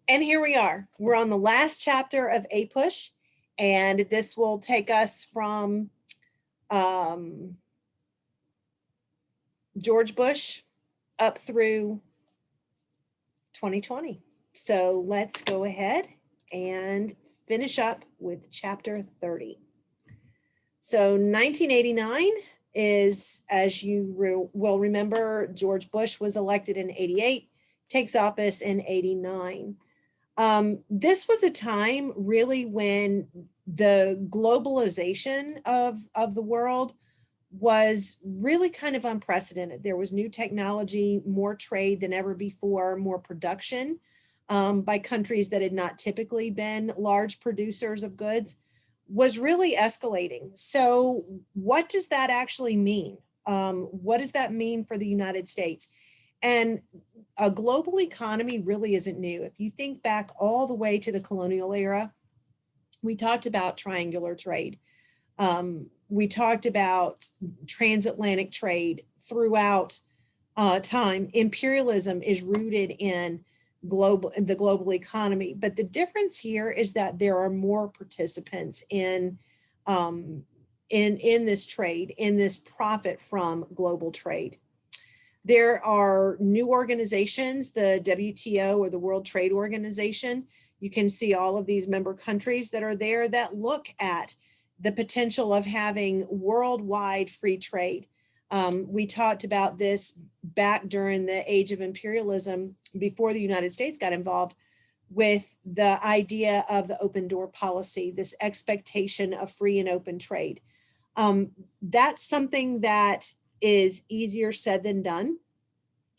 And here we are. We're on the last chapter of APUSH, and this will take us from George Bush up through 2020. So let's go ahead and finish up with chapter 30. So 1989 is, as you will remember, George Bush was elected in 88, takes office in 89. This was a time really when the globalization of the world was really kind of unprecedented. There was new technology, more trade than ever before, more production by countries that had not typically been large producers of goods, was really escalating. So what does that actually mean? What does that mean for the United States? And a global economy really isn't new. If you think back all the way to the colonial era, we talked about triangular trade. We talked about transatlantic trade throughout time. Imperialism is rooted in the global economy, but the difference here is that there are more participants in this trade, in this profit from global trade. There are new organizations, the WTO or the World Trade Organization. You can see all of these member countries that are there that look at the potential of having worldwide free trade. We talked about this back during the age of imperialism before the United States got involved with the idea of the open door policy, this expectation of free and open trade. That's something that is easier said than done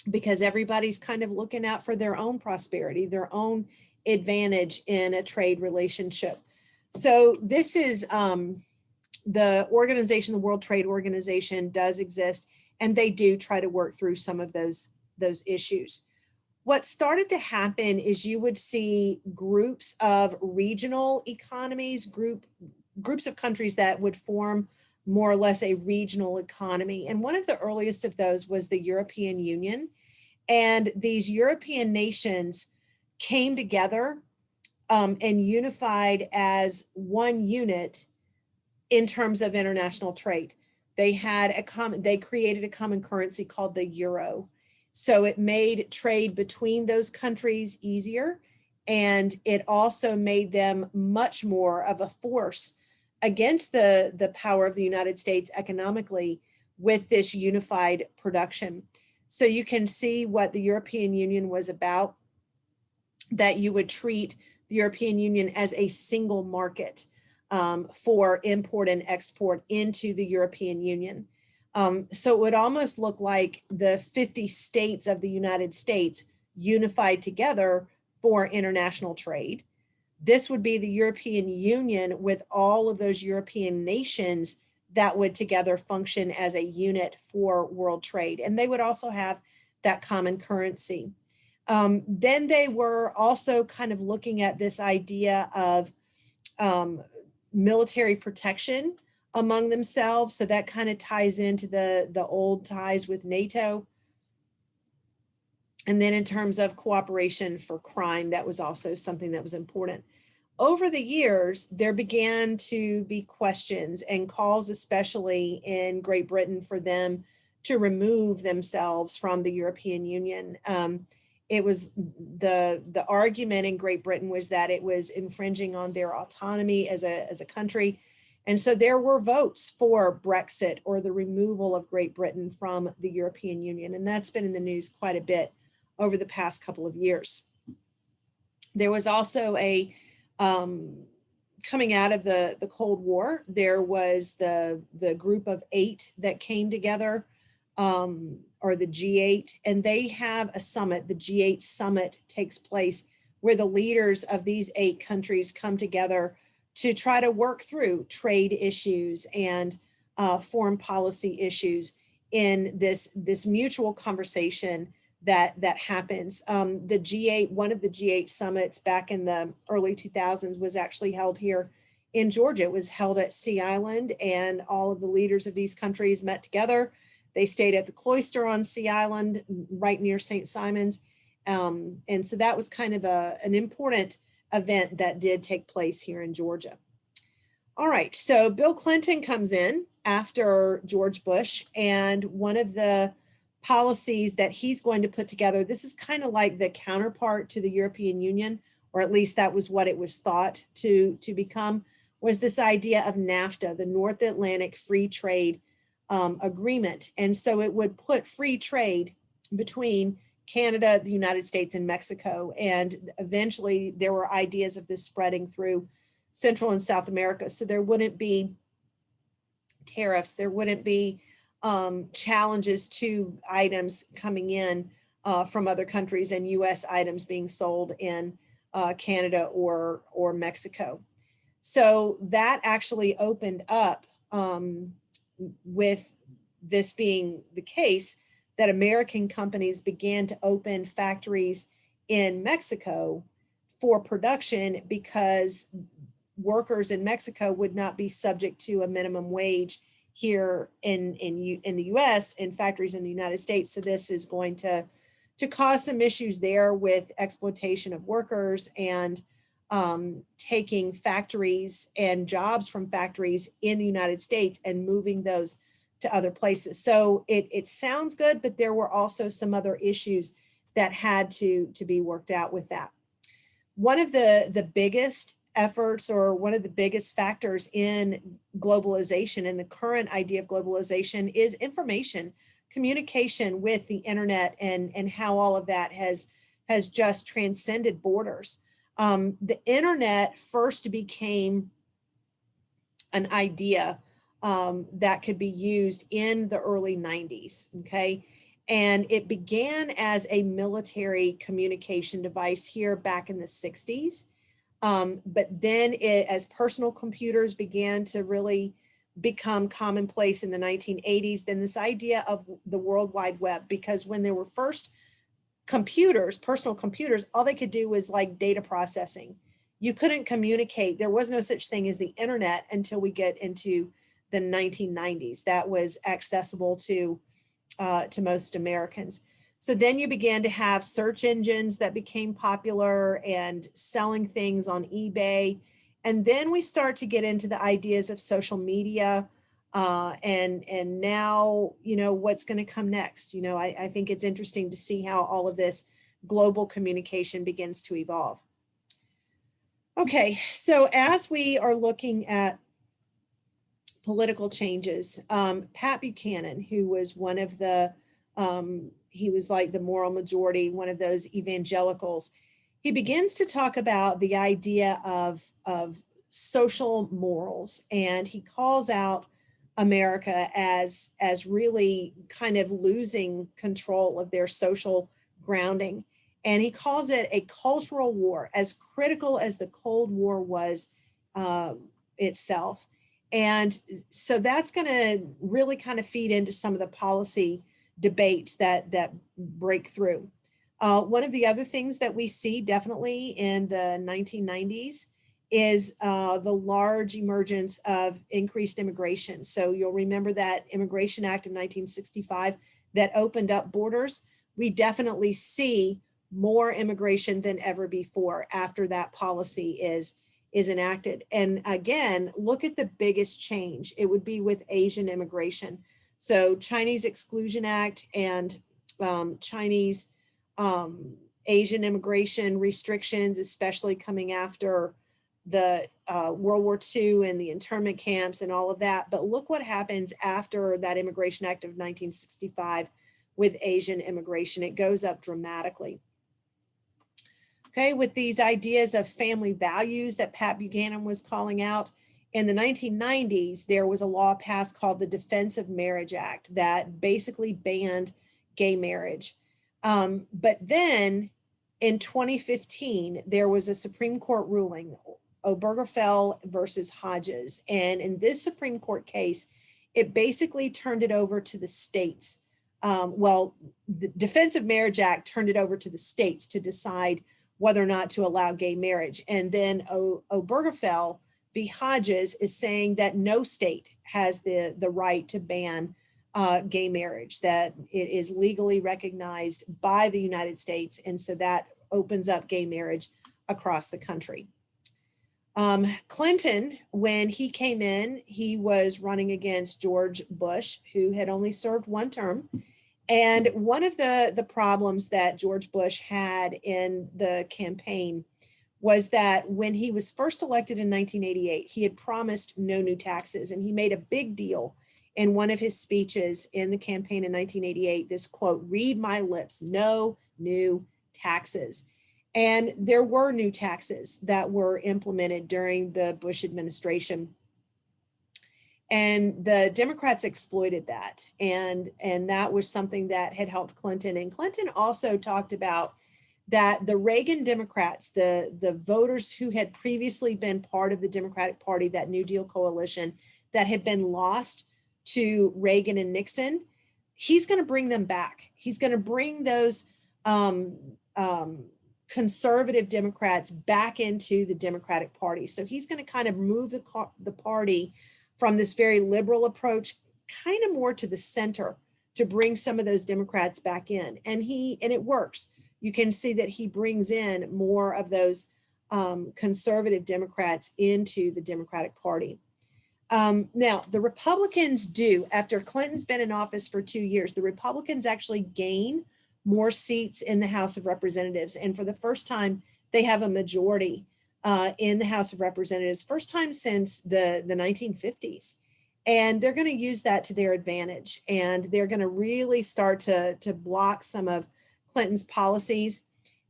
because everybody's kind of looking out for their own prosperity, their own advantage in a trade relationship. So this is the organization, the World Trade Organization does exist, and they do try to work through some of those issues. What started to happen is you would see groups of regional economies, groups of countries that would form more or less a regional economy. And one of the earliest of those was the European Union. And these European nations came together and unified as one unit in terms of international trade. They created a common currency called the euro. So it made trade between those countries easier. And it also made them much more of a force against the power of the United States economically with this unified production. So you can see what the European Union was about, that you would treat the European Union as a single market for import and export into the European Union. So it would almost look like the 50 states of the United States unified together for international trade. This would be the European Union with all of those European nations that would together function as a unit for world trade. And they would also have that common currency. Then they were also kind of looking at this idea of military protection among themselves. So that kind of ties into the old ties with NATO. And then in terms of cooperation for crime, that was also something that was important. Over the years, there began to be questions and calls, especially in Great Britain, for them to remove themselves from the European Union. It was the argument in Great Britain was that it was infringing on their autonomy as a country. And so there were votes for Brexit or the removal of Great Britain from the European Union. And that's been in the news quite a bit over the past couple of years. There was also coming out of the Cold War, there was the group of 8 that came together, or the G8, and they have a summit. The G8 summit takes place where the leaders of these 8 countries come together to try to work through trade issues and foreign policy issues in this mutual conversation that happens. The G8, one of the G8 summits back in the early 2000s was actually held here in Georgia. It was held at Sea Island, and all of the leaders of these countries met together. They stayed at the Cloister on Sea Island, right near St. Simon's, And so that was kind of an important event that did take place here in Georgia. All right, so Bill Clinton comes in after George Bush, and one of the policies that he's going to put together, this is kind of like the counterpart to the European Union, or at least that was what it was thought to become, was this idea of NAFTA, the North Atlantic Free Trade Agreement. And so it would put free trade between Canada, the United States, and Mexico. And eventually there were ideas of this spreading through Central and South America. So there wouldn't be tariffs, there wouldn't be challenges to items coming in from other countries and US items being sold in Canada or Mexico. So that actually opened up with this being the case, that American companies began to open factories in Mexico for production, because workers in Mexico would not be subject to a minimum wage here in the US in factories in the United States. So this is going to cause some issues there with exploitation of workers and taking factories and jobs from factories in the United States and moving those to other places. So it sounds good, but there were also some other issues that had to be worked out with that. One of the biggest efforts, or one of the biggest factors in globalization and the current idea of globalization, is information, communication with the internet, and how all of that has just transcended borders. The internet first became an idea that could be used in the early 90s, okay? And it began as a military communication device here back in the 60s. But then as personal computers began to really become commonplace in the 1980s, then this idea of the World Wide Web, because when there were first computers, personal computers, all they could do was like data processing. You couldn't communicate. There was no such thing as the internet until we get into the 1990s. That was accessible to most Americans. So then you began to have search engines that became popular and selling things on eBay. And then we start to get into the ideas of social media. And now, what's going to come next? I think it's interesting to see how all of this global communication begins to evolve. Okay, so as we are looking at political changes, Pat Buchanan, who was one of the he was like the moral majority, one of those evangelicals. He begins to talk about the idea of social morals, and he calls out America as really kind of losing control of their social grounding. And he calls it a cultural war, as critical as the Cold War was itself. And so that's going to really kind of feed into some of the policy debates that break through. One of the other things that we see definitely in the 1990s is the large emergence of increased immigration. So you'll remember that Immigration Act of 1965 that opened up borders. We definitely see more immigration than ever before after that policy is enacted. And again, look at the biggest change. It would be with Asian immigration. So Chinese Exclusion Act and Chinese Asian immigration restrictions, especially coming after the World War II and the internment camps and all of that. But look what happens after that Immigration Act of 1965 with Asian immigration. It goes up dramatically. Okay, with these ideas of family values that Pat Buchanan was calling out, in the 1990s, there was a law passed called the Defense of Marriage Act that basically banned gay marriage. But then in 2015, there was a Supreme Court ruling, Obergefell versus Hodges. And in this Supreme Court case, it basically turned it over to the states. The Defense of Marriage Act turned it over to the states to decide whether or not to allow gay marriage. And then Obergefell v. Hodges is saying that no state has the right to ban gay marriage, that it is legally recognized by the United States. And so that opens up gay marriage across the country. Clinton, when he came in, he was running against George Bush, who had only served one term. And one of the problems that George Bush had in the campaign was that when he was first elected in 1988, he had promised no new taxes. And he made a big deal in one of his speeches in the campaign in 1988, this quote, "Read my lips, no new taxes." And there were new taxes that were implemented during the Bush administration. And the Democrats exploited that. And that was something that had helped Clinton. And Clinton also talked about that the Reagan Democrats, the voters who had previously been part of the Democratic Party, that New Deal coalition that had been lost to Reagan and Nixon, he's going to bring them back. He's going to bring those conservative Democrats back into the Democratic Party. So he's going to kind of move the party from this very liberal approach kind of more to the center to bring some of those Democrats back in. And it works. You can see that he brings in more of those conservative Democrats into the Democratic Party. Now, the Republicans do, after Clinton's been in office for 2 years, the Republicans actually gain more seats in the House of Representatives. And for the first time, they have a majority in the House of Representatives, first time since the 1950s. And they're going to use that to their advantage. And they're going to really start to block some of Clinton's policies.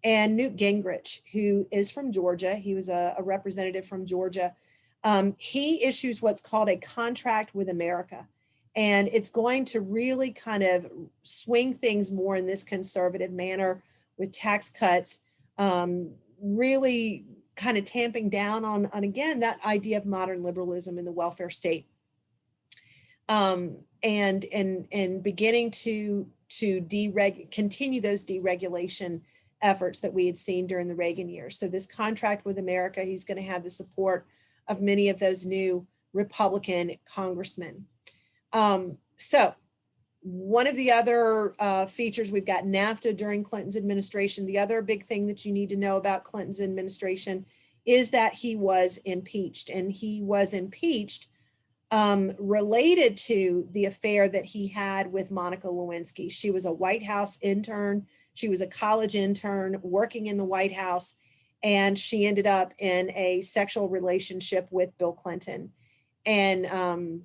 And Newt Gingrich, who is from Georgia, he was a representative from Georgia, he issues what's called a contract with America. And it's going to really kind of swing things more in this conservative manner with tax cuts, really kind of tamping down on again, that idea of modern liberalism in the welfare state. And beginning to continue those deregulation efforts that we had seen during the Reagan years. So this contract with America, he's going to have the support of many of those new Republican congressmen. So one of the other features, we've got NAFTA during Clinton's administration. The other big thing that you need to know about Clinton's administration is that he was impeached, and he was impeached related to the affair that he had with Monica Lewinsky. She was a White House intern. She was a college intern working in the White House, and she ended up in a sexual relationship with Bill Clinton. And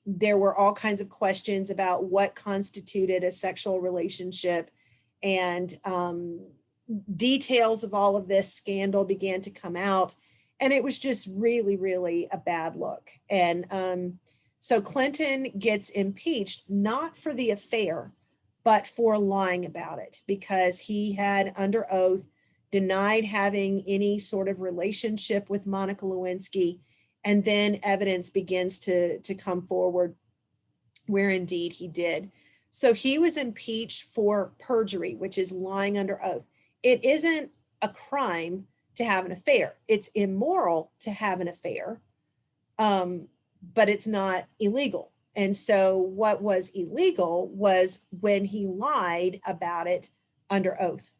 there were all kinds of questions about what constituted a sexual relationship, and details of all of this scandal began to come out. And it was just really, really a bad look. And so Clinton gets impeached, not for the affair, but for lying about it, because he had under oath denied having any sort of relationship with Monica Lewinsky. And then evidence begins to come forward where indeed he did. So he was impeached for perjury, which is lying under oath. It isn't a crime to have an affair. It's immoral to have an affair, but it's not illegal. And so what was illegal was when he lied about it under oath.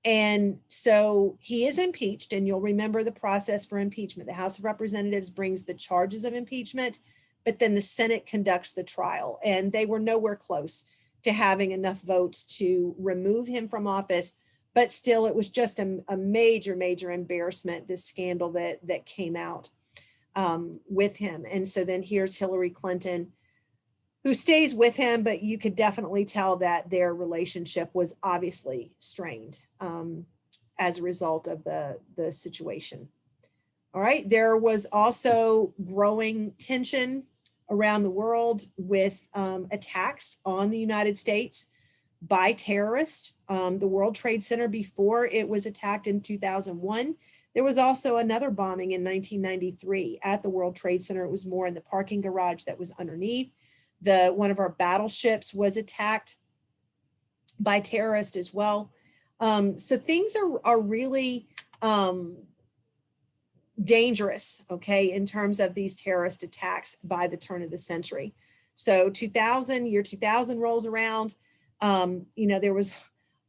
And so he is impeached, and you'll remember the process for impeachment. The House of Representatives brings the charges of impeachment, but then the Senate conducts the trial, and they were nowhere close to having enough votes to remove him from office. But still, it was just a major, major embarrassment, this scandal that came out with him. And so then here's Hillary Clinton, who stays with him, but you could definitely tell that their relationship was obviously strained as a result of the situation. All right, there was also growing tension around the world with attacks on the United States by terrorists. The World Trade Center, before it was attacked in 2001, there was also another bombing in 1993 at the World Trade Center. It was more in the parking garage that was underneath. One of our battleships was attacked by terrorists as well. So things are really dangerous, okay, in terms of these terrorist attacks by the turn of the century. So year 2000 rolls around. There was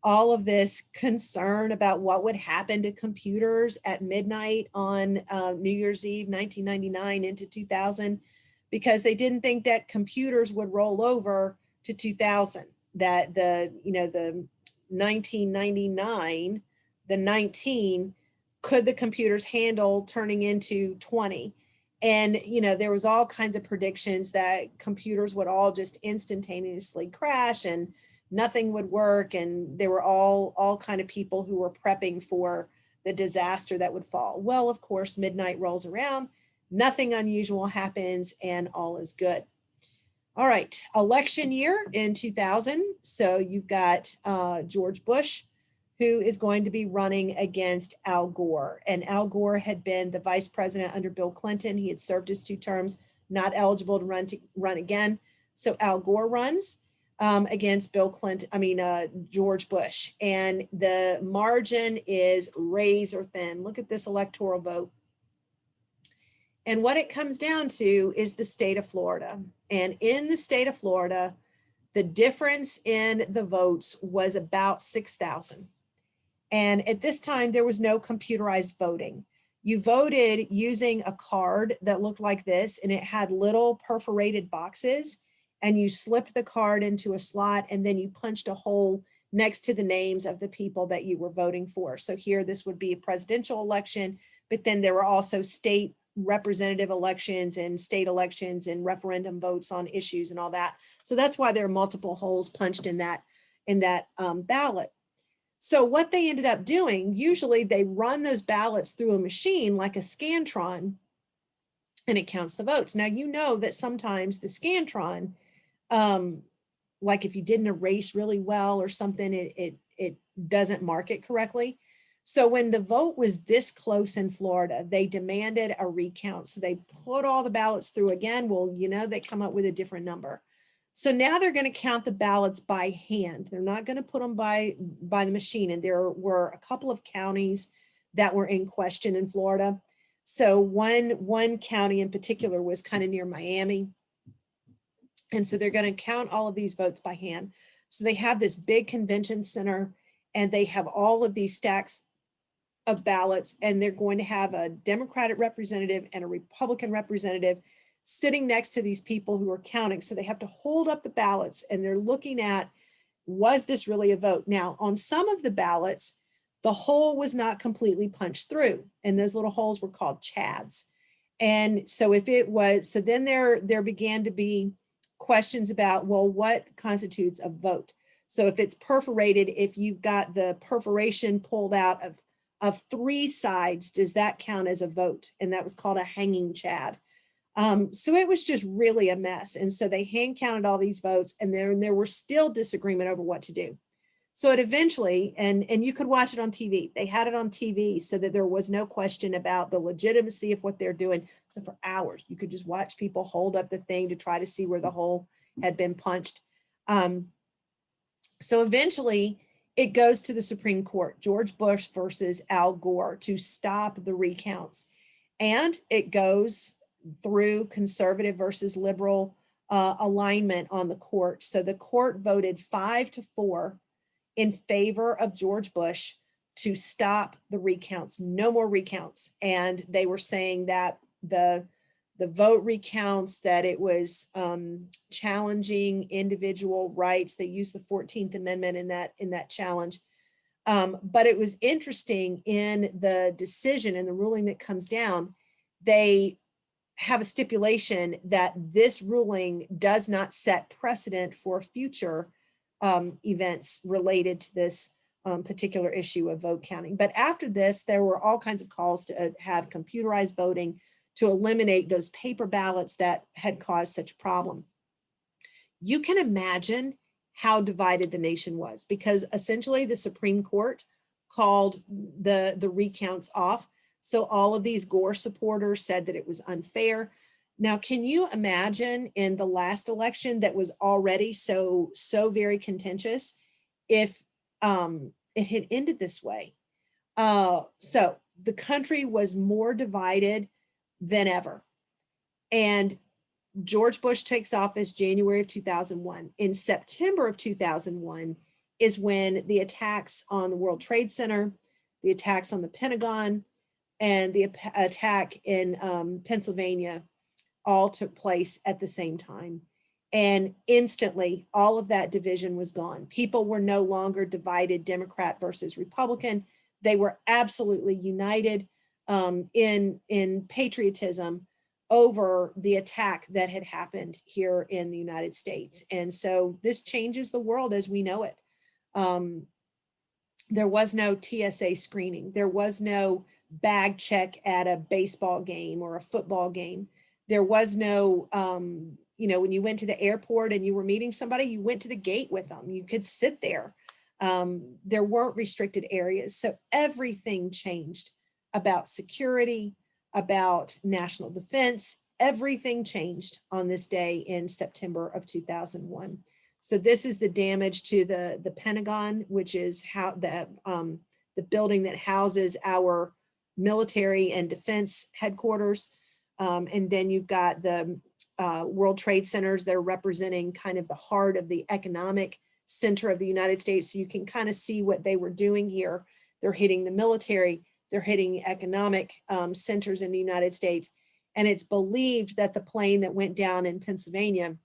all of this concern about what would happen to computers at midnight on New Year's Eve, 1999 into 2000, because they didn't think that computers would roll over to 2000, that the 1999, the 19, could the computers handle turning into 20? And, there was all kinds of predictions that computers would all just instantaneously crash and nothing would work. And there were all kind of people who were prepping for the disaster that would fall. Well, of course, midnight rolls around, nothing unusual happens, and all is good. All right, election year in 2000. So you've got George Bush, who is going to be running against Al Gore. And Al Gore had been the vice president under Bill Clinton. He had served his 2 terms, not eligible to run again. So Al Gore runs against George Bush. And the margin is razor thin. Look at this electoral vote. And what it comes down to is the state of Florida. And in the state of Florida, the difference in the votes was about 6,000. And at this time, there was no computerized voting. You voted using a card that looked like this, and it had little perforated boxes, and you slipped the card into a slot, and then you punched a hole next to the names of the people that you were voting for. So here, this would be a presidential election, but then there were also state representative elections and state elections and referendum votes on issues and all that. So that's why there are multiple holes punched in that ballot. So what they ended up doing, usually they run those ballots through a machine like a Scantron, and it counts the votes. Now, you know that sometimes the Scantron, like if you didn't erase really well or something, it doesn't mark it correctly. So when the vote was this close in Florida, they demanded a recount. So they put all the ballots through again. Well, they come up with a different number. So now they're going to count the ballots by hand. They're not going to put them by the machine. And there were a couple of counties that were in question in Florida. So one county in particular was kind of near Miami. And so they're going to count all of these votes by hand. So they have this big convention center, and they have all of these stacks of ballots, and they're going to have a Democratic representative and a Republican representative sitting next to these people who are counting. So they have to hold up the ballots, and they're looking at, was this really a vote? Now, on some of the ballots, the hole was not completely punched through, and those little holes were called chads. And so if it was, so then there began to be questions about, well, what constitutes a vote? So if it's perforated, if you've got the perforation pulled out of 3 sides, does that count as a vote? And that was called a hanging chad. So it was just really a mess. And so they hand counted all these votes, and there were still disagreement over what to do. So it eventually, and you could watch it on TV. They had it on TV so that there was no question about the legitimacy of what they're doing. So for hours, you could just watch people hold up the thing to try to see where the hole had been punched. So eventually it goes to the Supreme Court, George Bush versus Al Gore, to stop the recounts. And it goes through conservative versus liberal alignment on the court. So the court voted 5-4 in favor of George Bush to stop the recounts, no more recounts. And they were saying that the vote recounts, that it was challenging individual rights. They used the 14th Amendment in that challenge. But it was interesting in the decision and the ruling that comes down, they have a stipulation that this ruling does not set precedent for future events related to this particular issue of vote counting. But after this, there were all kinds of calls to have computerized voting to eliminate those paper ballots that had caused such a problem. You can imagine how divided the nation was, because essentially the Supreme Court called the recounts off. So all of these Gore supporters said that it was unfair. Now, can you imagine in the last election that was already so very contentious if it had ended this way? So the country was more divided than ever. And George Bush takes office January of 2001. In September of 2001 is when the attacks on the World Trade Center, the attacks on the Pentagon, and the attack in Pennsylvania all took place at the same time. And instantly, all of that division was gone. People were no longer divided, Democrat versus Republican. They were absolutely united in patriotism over the attack that had happened here in the United States. And so this changes the world as we know it. There was no TSA screening. There was no bag check at a baseball game or a football game. There was no, when you went to the airport and you were meeting somebody, you went to the gate with them. You could sit there. There weren't restricted areas. So everything changed about security, about national defense. Everything changed on this day in September of 2001. So this is the damage to the Pentagon, which is how the building that houses our military and defense headquarters. And then you've got the World Trade Centers. They're representing kind of the heart of the economic center of the United States. So you can kind of see what they were doing here. They're hitting the military. They're hitting economic centers in the United States. And it's believed that the plane that went down in Pennsylvania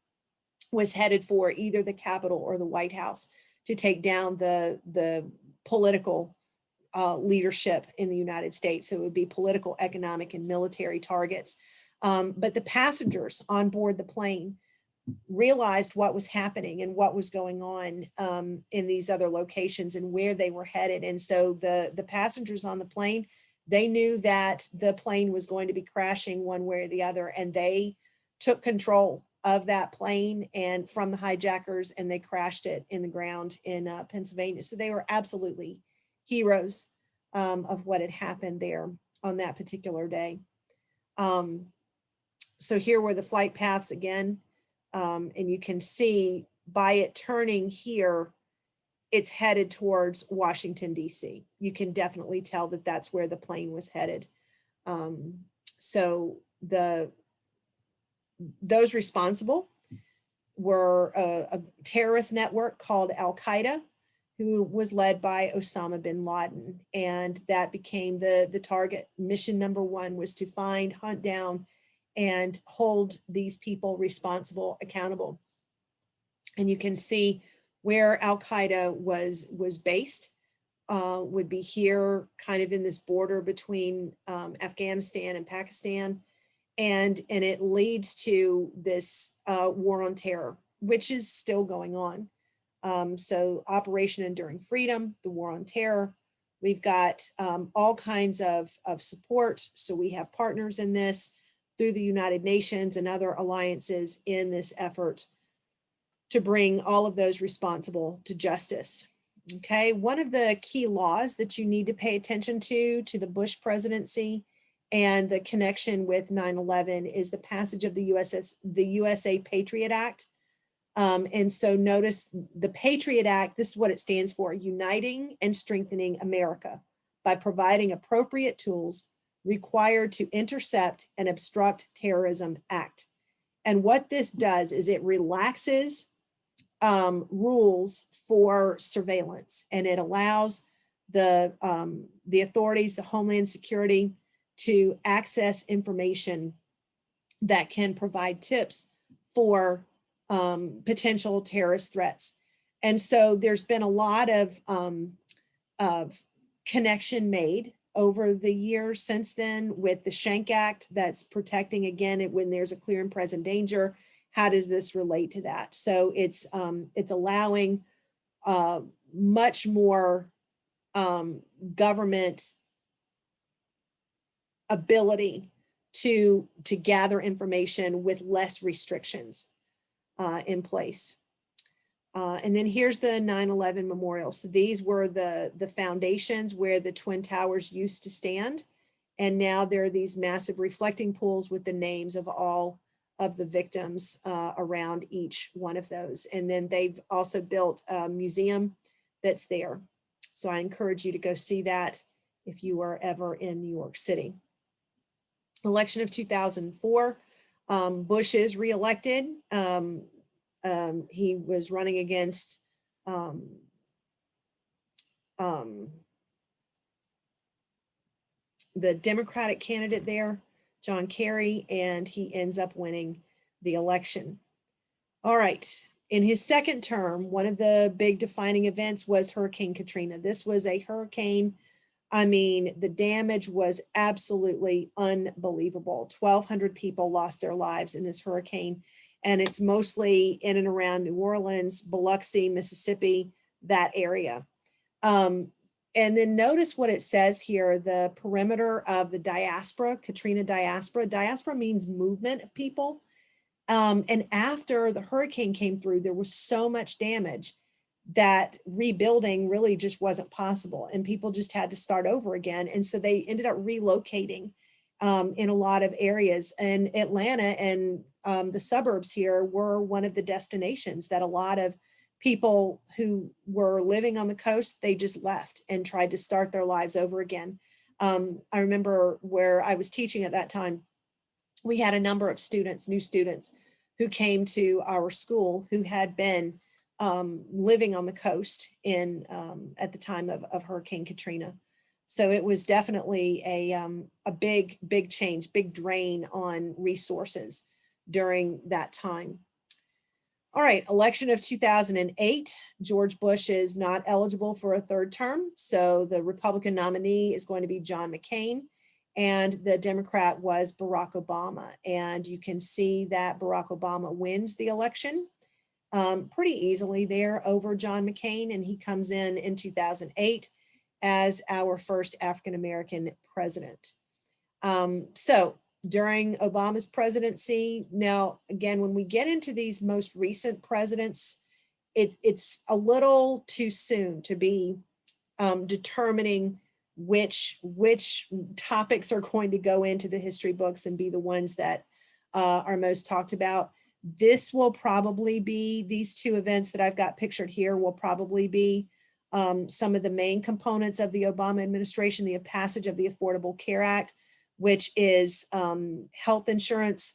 was headed for either the Capitol or the White House to take down the political leadership in the United States. So it would be political, economic, and military targets. But the passengers on board the plane realized what was happening and what was going on in these other locations and where they were headed. And so the passengers on the plane, they knew that the plane was going to be crashing one way or the other, and they took control of that plane and from the hijackers, and they crashed it in the ground in Pennsylvania. So they were absolutely heroes of what had happened there on that particular day. So here were the flight paths again. And you can see by it turning here, it's headed towards Washington, D.C. You can definitely tell that that's where the plane was headed. So those responsible were a terrorist network called Al-Qaeda, who was led by Osama bin Laden. And that became the target. Mission number one was to find, hunt down, and hold these people responsible, accountable. And you can see where Al-Qaeda was based, would be here, kind of in this border between Afghanistan and Pakistan. And it leads to this war on terror, which is still going on. So Operation Enduring Freedom, the war on terror. We've got all kinds of support. So we have partners in this through the United Nations and other alliances in this effort to bring all of those responsible to justice. Okay, one of the key laws that you need to pay attention to the Bush presidency and the connection with 9/11 is the passage of the USA Patriot Act. And so notice the Patriot Act, this is what it stands for: uniting and strengthening America by providing appropriate tools required to intercept and obstruct terrorism act. And what this does is it relaxes rules for surveillance, and it allows the authorities, the Homeland Security, to access information that can provide tips for potential terrorist threats. And so there's been a lot of connection made over the years since then with the Shank Act that's protecting, again, when there's a clear and present danger. How does this relate to that? So it's allowing much more government ability to gather information with less restrictions in place. And then here's the 9/11 memorial. So these were the foundations where the Twin Towers used to stand. And now there are these massive reflecting pools with the names of all of the victims around each one of those. And then they've also built a museum that's there. So I encourage you to go see that if you are ever in New York City. Election of 2004. Bush is reelected. He was running against the Democratic candidate there, John Kerry, and he ends up winning the election. All right. In his second term, one of the big defining events was Hurricane Katrina. This was a hurricane. I mean, the damage was absolutely unbelievable. 1,200 people lost their lives in this hurricane, and it's mostly in and around New Orleans, Biloxi, Mississippi, that area. And then notice what it says here, the perimeter of the diaspora, Katrina diaspora. Diaspora means movement of people. And after the hurricane came through, there was so much damage that rebuilding really just wasn't possible, and people just had to start over again. And so they ended up relocating in a lot of areas. And Atlanta and the suburbs here were one of the destinations that a lot of people who were living on the coast, they just left and tried to start their lives over again. I remember where I was teaching at that time, we had a number of students, new students, who came to our school who had been living on the coast in at the time of Hurricane Katrina. So it was definitely a big change, big drain on resources during that time. All right, election of 2008, George Bush is not eligible for a third term. So the Republican nominee is going to be John McCain, and the Democrat was Barack Obama. And you can see that Barack Obama wins the election pretty easily there over John McCain, and he comes in 2008 as our first African-American president. So during Obama's presidency, now, again, when we get into these most recent presidents, it's a little too soon to be determining which topics are going to go into the history books and be the ones that are most talked about. This will probably be, these two events that I've got pictured here will probably be some of the main components of the Obama administration, the passage of the Affordable Care Act, which is health insurance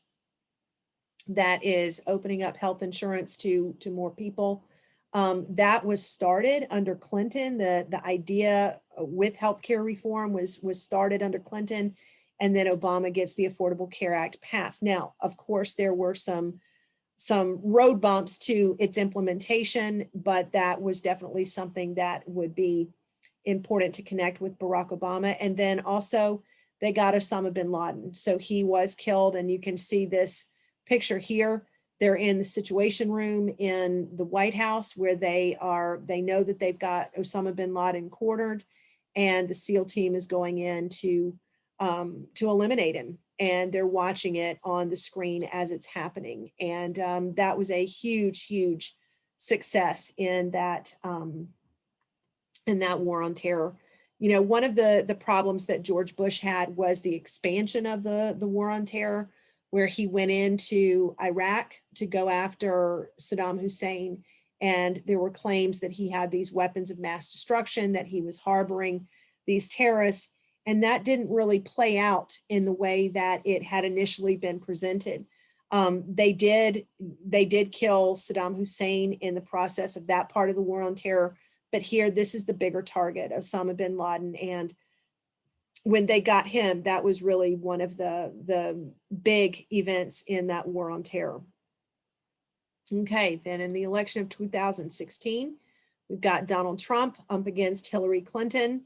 that is opening up health insurance to more people. That was started under Clinton. The idea with healthcare reform was started under Clinton, and then Obama gets the Affordable Care Act passed. Now, of course, there were some road bumps to its implementation, but that was definitely something that would be important to connect with Barack Obama. And then also they got Osama bin Laden. So he was killed, and you can see this picture here. They're in the Situation Room in the White House where they know that they've got Osama bin Laden cornered, and the SEAL team is going in to eliminate him. And they're watching it on the screen as it's happening. And that was a huge success in that war on terror. You know, one of the problems that George Bush had was the expansion of the war on terror, where he went into Iraq to go after Saddam Hussein. And there were claims that he had these weapons of mass destruction, that he was harboring these terrorists. And that didn't really play out in the way that it had initially been presented. They did kill Saddam Hussein in the process of that part of the war on terror. But here, this is the bigger target, Osama bin Laden. And when they got him, that was really one of the big events in that war on terror. Okay, then in the election of 2016, we've got Donald Trump up against Hillary Clinton.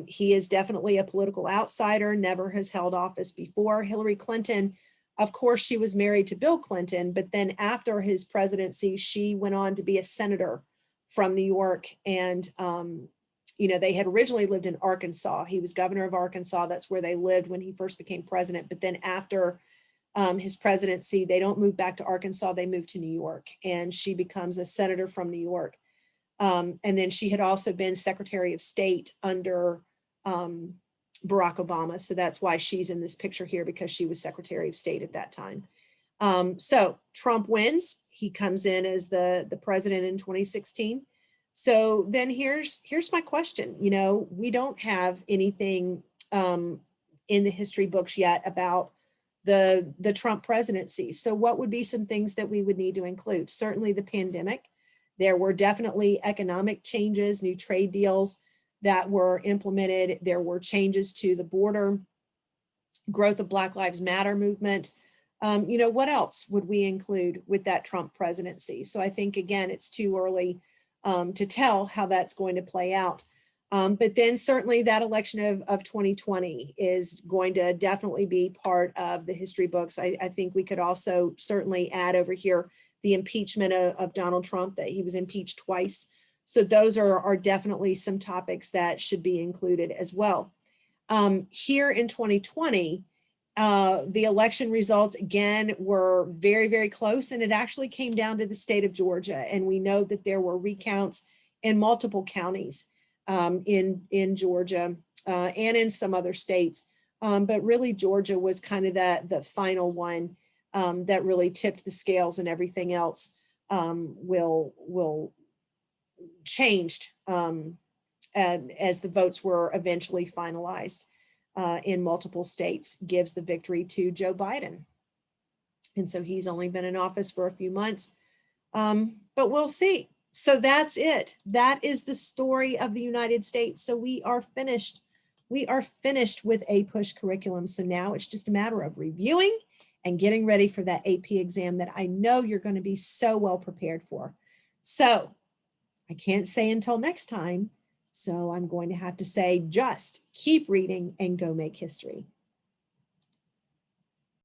He is definitely a political outsider, never has held office before. Hillary Clinton, of course, she was married to Bill Clinton, but then after his presidency, she went on to be a senator from New York. And, you know, they had originally lived in Arkansas. He was governor of Arkansas. That's where they lived when he first became president. But then after his presidency, they don't move back to Arkansas, they move to New York. And she becomes a senator from New York. And then she had also been Secretary of State under Barack Obama. So that's why she's in this picture here, because she was Secretary of State at that time. So Trump wins. He comes in as the president in 2016. So then here's my question. You know, we don't have anything in the history books yet about the Trump presidency. So what would be some things that we would need to include? Certainly the pandemic. There were definitely economic changes, new trade deals that were implemented. There were changes to the border, growth of Black Lives Matter movement. What else would we include with that Trump presidency? So I think, again, it's too early to tell how that's going to play out. But then certainly that election of 2020 is going to definitely be part of the history books. I think we could also certainly add over here the impeachment of Donald Trump, that he was impeached twice. So those are definitely some topics that should be included as well. Here in 2020, the election results again were very, very close, and it actually came down to the state of Georgia. And we know that there were recounts in multiple counties in Georgia and in some other states. But really Georgia was kind of the final one that really tipped the scales, and everything else will changed as the votes were eventually finalized in multiple states, gives the victory to Joe Biden. And so he's only been in office for a few months, but we'll see. So that's it. That is the story of the United States. So we are finished. We are finished with a push curriculum. So now it's just a matter of reviewing and getting ready for that AP exam that I know you're going to be so well prepared for. So I can't say until next time. So I'm going to have to say, just keep reading and go make history.